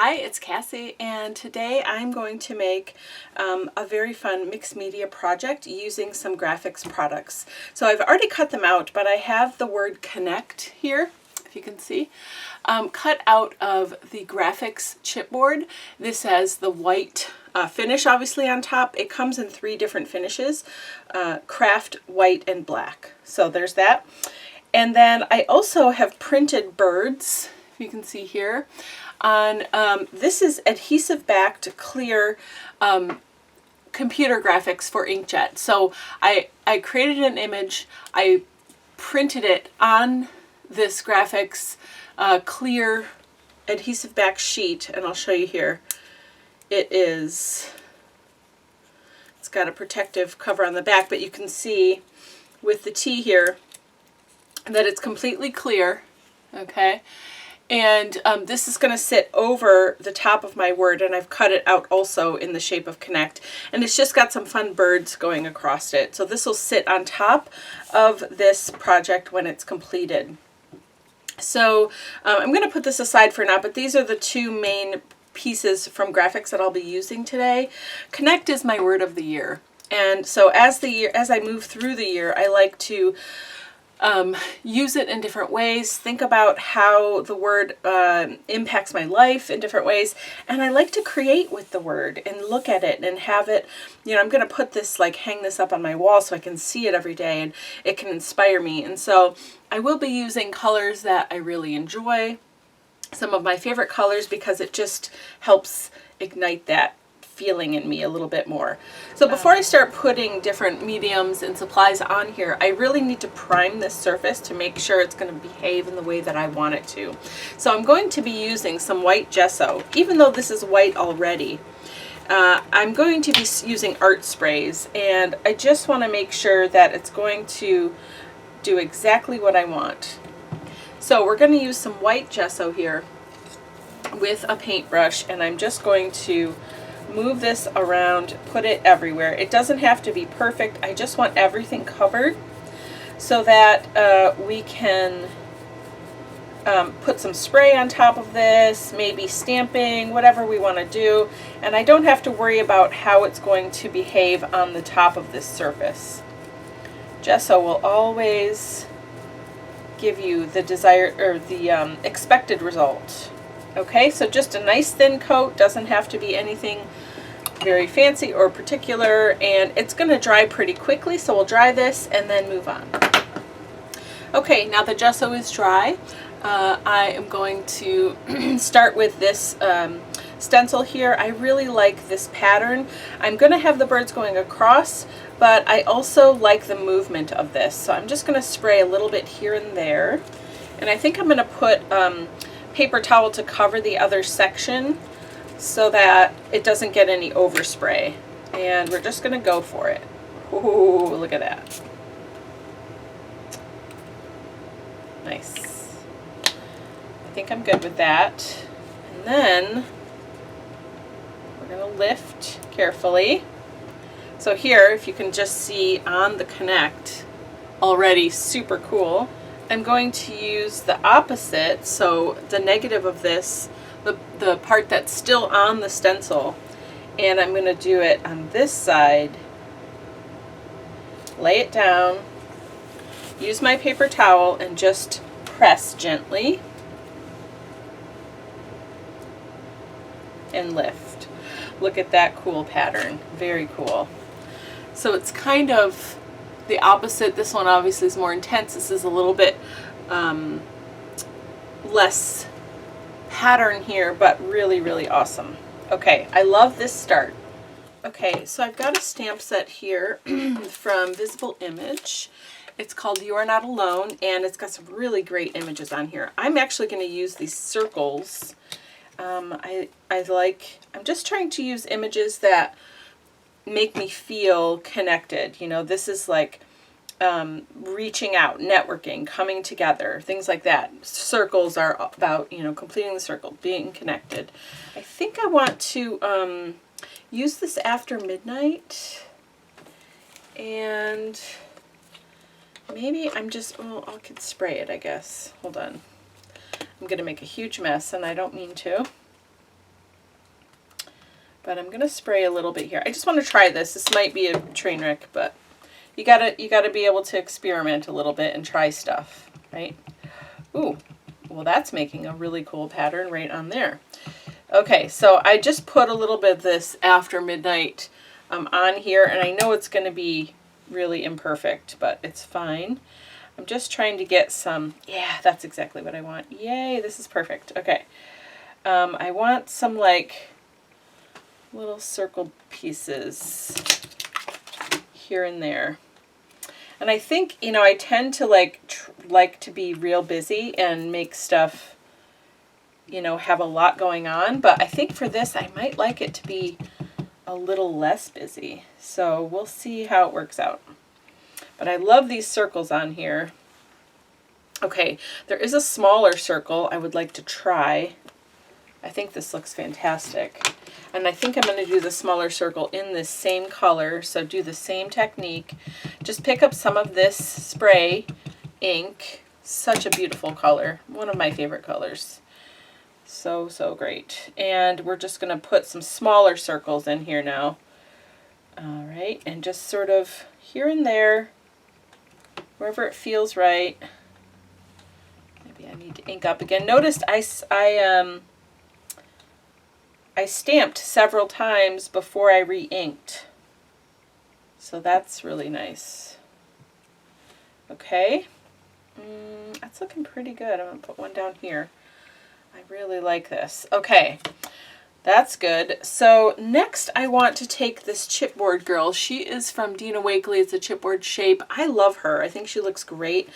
Hi, it's Cassie, and today I'm going to make a very fun mixed media project using some Grafix products. So I've already cut them out, but I have the word connect here, if you can see, cut out of the Grafix chipboard. This has the white finish obviously on top. It comes in 3 different finishes, craft, white, and black. So there's that. And then I also have printed birds, if you can see here, on this is adhesive backed clear computer graphics for Inkjet. So I created an image, I printed it on this Grafix clear adhesive back sheet, and I'll show you here. It's got a protective cover on the back, but you can see with the T here that it's completely clear, okay? And this is going to sit over the top of my word, and I've cut it out also in the shape of connect. And it's just got some fun birds going across it. So this will sit on top of this project when it's completed. So I'm going to put this aside for now, but these are the 2 main pieces from Grafix that I'll be using today. Connect is my word of the year. And so as I move through the year, I like to use it in different ways, think about how the word impacts my life in different ways, and I like to create with the word and look at it and have it, you know, I'm going to put this, like, hang this up on my wall so I can see it every day and it can inspire me. And so I will be using colors that I really enjoy, some of my favorite colors, because it just helps ignite that feeling in me a little bit more. So before I start putting different mediums and supplies on here, I really need to prime this surface to make sure it's going to behave in the way that I want it to. So I'm going to be using some white gesso. Even though this is white already, I'm going to be using art sprays, and I just want to make sure that it's going to do exactly what I want. So we're going to use some white gesso here with a paintbrush, and I'm just going to move this around, put it everywhere. It doesn't have to be perfect. I just want everything covered so that we can put some spray on top of this, maybe stamping, whatever we want to do. And I don't have to worry about how it's going to behave on the top of this surface. Gesso will always give you the desired or the expected result. Okay, so just a nice thin coat, doesn't have to be anything very fancy or particular, and it's going to dry pretty quickly, so we'll dry this and then move on. Okay, now the gesso is dry. I am going to start with this stencil here. I really like this pattern. I'm going to have the birds going across, but I also like the movement of this, so I'm just going to spray a little bit here and there, and I think I'm going to put paper towel to cover the other section so that it doesn't get any overspray. And we're just going to go for it. Ooh, look at that. Nice. I think I'm good with that. And then we're going to lift carefully. So here, if you can just see on the connect, already super cool. I'm going to use the opposite, so the negative of this, the part that's still on the stencil, and I'm going to do it on this side, lay it down, use my paper towel, and just press gently, and lift. Look at that cool pattern, very cool. So it's kind of the opposite. This one obviously is more intense. This is a little bit less pattern here, but really, really awesome. Okay, I love this start. Okay, so I've got a stamp set here from Visible Image. It's called You Are Not Alone, and it's got some really great images on here. I'm actually going to use these circles. I'm just trying to use images that make me feel connected. You know, this is like reaching out, networking, coming together, things like that. Circles are about, you know, completing the circle, being connected. I think I want to use this after midnight, and maybe I'm just, well, I could spray it, I guess. Hold on. I'm going to make a huge mess, and I don't mean to. But I'm gonna spray a little bit here. I just want to try this. This might be a train wreck, but you gotta be able to experiment a little bit and try stuff, right? Ooh, well that's making a really cool pattern right on there. Okay, so I just put a little bit of this After Midnight on here, and I know it's going to be really imperfect, but it's fine. I'm just trying to get some, yeah, that's exactly what I want. Yay, this is perfect. Okay, I want some like little circle pieces here and there. And I think, you know, I tend to like to be real busy and make stuff, you know, have a lot going on, but I think for this I might like it to be a little less busy. So we'll see how it works out. But I love these circles on here. Okay, there is a smaller circle I would like to try. I think this looks fantastic. And I think I'm going to do the smaller circle in this same color, so do the same technique. Just pick up some of this spray ink. Such a beautiful color. One of my favorite colors. So, so great. And we're just going to put some smaller circles in here now. All right, and just sort of here and there, wherever it feels right. Maybe I need to ink up again. Notice I stamped several times before I re-inked. So that's really nice. Okay, that's looking pretty good. I'm going to put one down here. I really like this. Okay, that's good. So next I want to take this chipboard girl. She is from Dina Wakley. It's a chipboard shape. I love her. I think she looks great.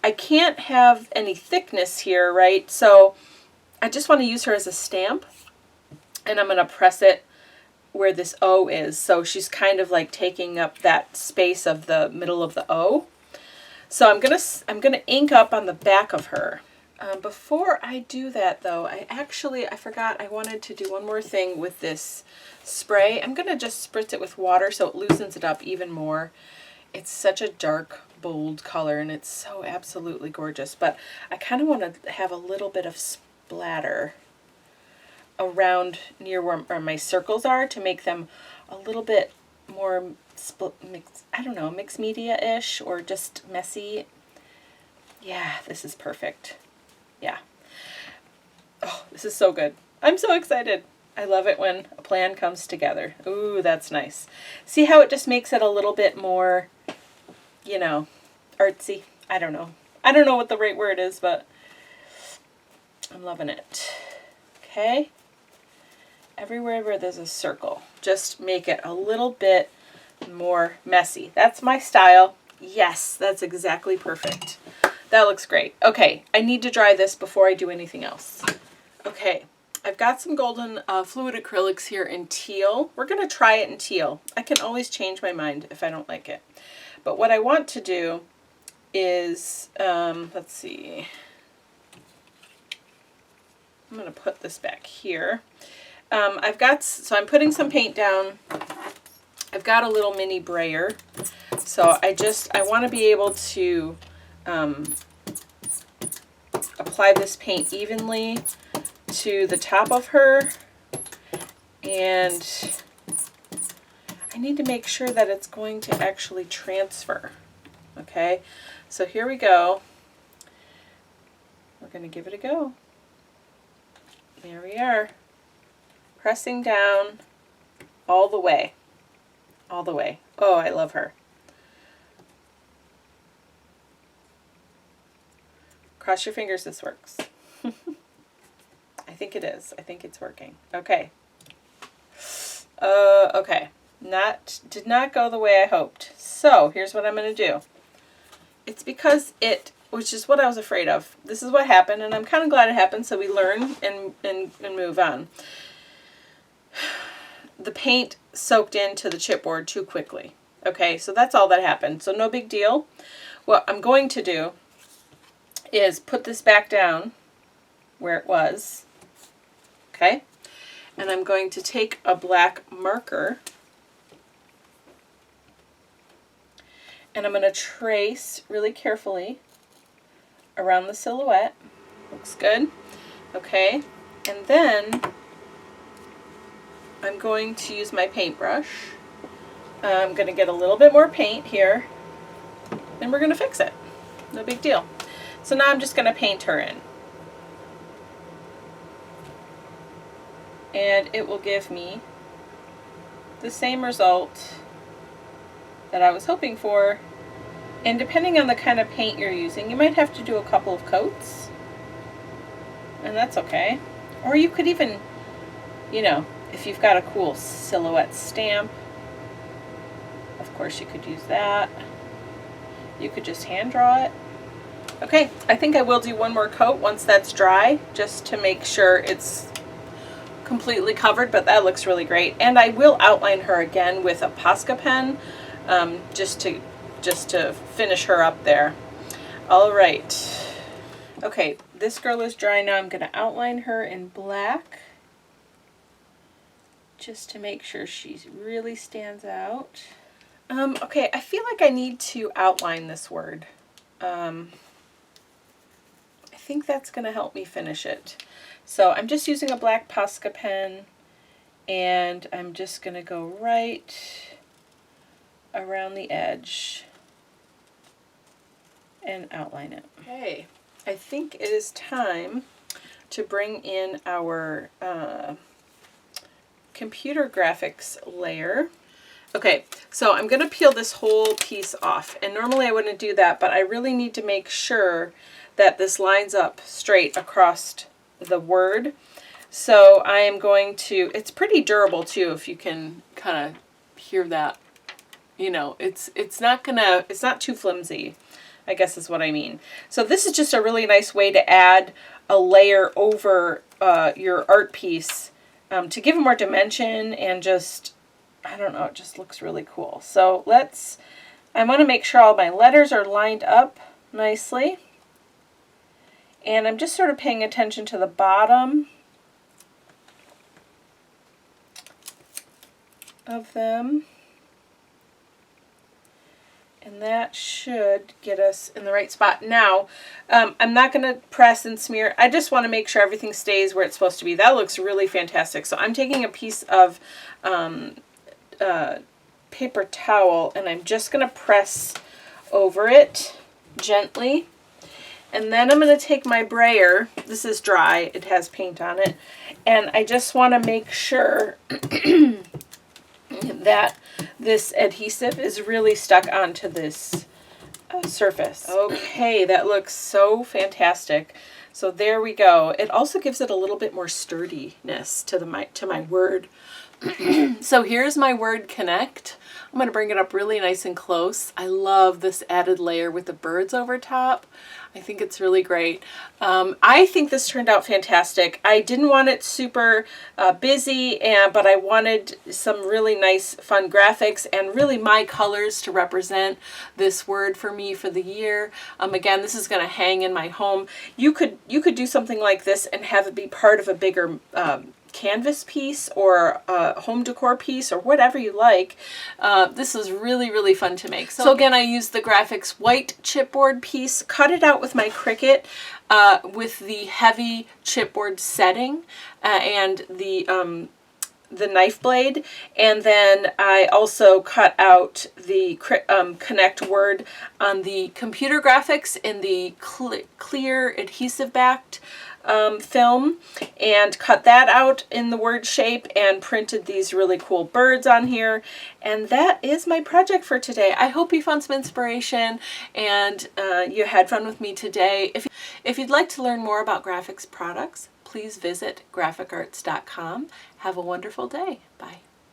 I can't have any thickness here, right? So I just want to use her as a stamp. And I'm going to press it where this O is. So she's kind of like taking up that space of the middle of the O. So I'm gonna ink up on the back of her. Before I do that though, I forgot I wanted to do one more thing with this spray. I'm gonna just spritz it with water so it loosens it up even more. It's such a dark, bold color and it's so absolutely gorgeous. But I kind of want to have a little bit of splatter around near where my circles are to make them a little bit more mixed media-ish or just messy. Yeah, this is perfect. Yeah. Oh, this is so good. I'm so excited. I love it when a plan comes together. Ooh, that's nice. See how it just makes it a little bit more, you know, artsy? I don't know. I don't know what the right word is, but I'm loving it. Okay. Everywhere where there's a circle, just make it a little bit more messy. That's my style. Yes, that's exactly perfect. That looks great. Okay, I need to dry this before I do anything else. Okay, I've got some golden fluid acrylics here in teal. We're going to try it in teal. I can always change my mind if I don't like it. But what I want to do is, let's see. I'm going to put this back here. So I'm putting some paint down. I've got a little mini brayer. So I want to be able to apply this paint evenly to the top of her. And I need to make sure that it's going to actually transfer. Okay, so here we go. We're going to give it a go. There we are. Pressing down all the way. All the way. Oh, I love her. Cross your fingers this works. I think it is. I think it's working. Okay. Okay. Did not go the way I hoped. So here's what I'm going to do. It's because which is what I was afraid of. This is what happened, and I'm kind of glad it happened, so we learn and move on. The paint soaked into the chipboard too quickly. Okay, so that's all that happened. So no big deal. What I'm going to do is put this back down where it was. Okay, and I'm going to take a black marker and I'm going to trace really carefully around the silhouette. Looks good. Okay, and then I'm going to use my paintbrush. I'm going to get a little bit more paint here, and we're going to fix it. No big deal. So now I'm just going to paint her in. And it will give me the same result that I was hoping for. And depending on the kind of paint you're using, you might have to do a couple of coats. And that's okay. Or you could even, you know, if you've got a cool silhouette stamp, of course you could use that. You could just hand draw it. Okay, I think I will do one more coat once that's dry, just to make sure it's completely covered, but that looks really great. And I will outline her again with a Posca pen, just to finish her up there. All right. Okay, this girl is dry now. I'm going to outline her in black, just to make sure she really stands out. Okay, I feel like I need to outline this word. I think that's going to help me finish it. So I'm just using a black Posca pen, and I'm just going to go right around the edge and outline it. Okay, I think it is time to bring in our computer graphics layer. Okay, so I'm going to peel this whole piece off, and normally I wouldn't do that, but I really need to make sure that this lines up straight across the word. So I am going to, it's pretty durable too, if you can kind of hear that. You know, it's not too flimsy, I guess is what I mean. So this is just a really nice way to add a layer over your art piece to give it more dimension, and just, I don't know, it just looks really cool. So I want to make sure all my letters are lined up nicely. And I'm just sort of paying attention to the bottom of them. And that should get us in the right spot. Now, I'm not going to press and smear. I just want to make sure everything stays where it's supposed to be. That looks really fantastic. So I'm taking a piece of paper towel, and I'm just going to press over it gently. And then I'm going to take my brayer. This is dry. It has paint on it. And I just want to make sure that this adhesive is really stuck onto this surface. Okay, that looks so fantastic. So there we go. It also gives it a little bit more sturdiness to my word. So here's my word connect. I'm going to bring it up really nice and close. I love this added layer with the birds over top. I think it's really great. I think this turned out fantastic. I didn't want it super busy, but I wanted some really nice fun graphics and really my colors to represent this word for me for the year. Again, this is going to hang in my home. You could do something like this and have it be part of a bigger canvas piece or a home decor piece or whatever you like. This is really, really fun to make. So again, I used the Grafix white chipboard piece, cut it out with my Cricut with the heavy chipboard setting and the knife blade, and then I also cut out the connect word on the computer graphics in the clear adhesive backed film, and cut that out in the word shape and printed these really cool birds on here. And that is my project for today. I hope you found some inspiration and you had fun with me today. If you'd like to learn more about Grafix products, please visit graphicarts.com. Have a wonderful day. Bye.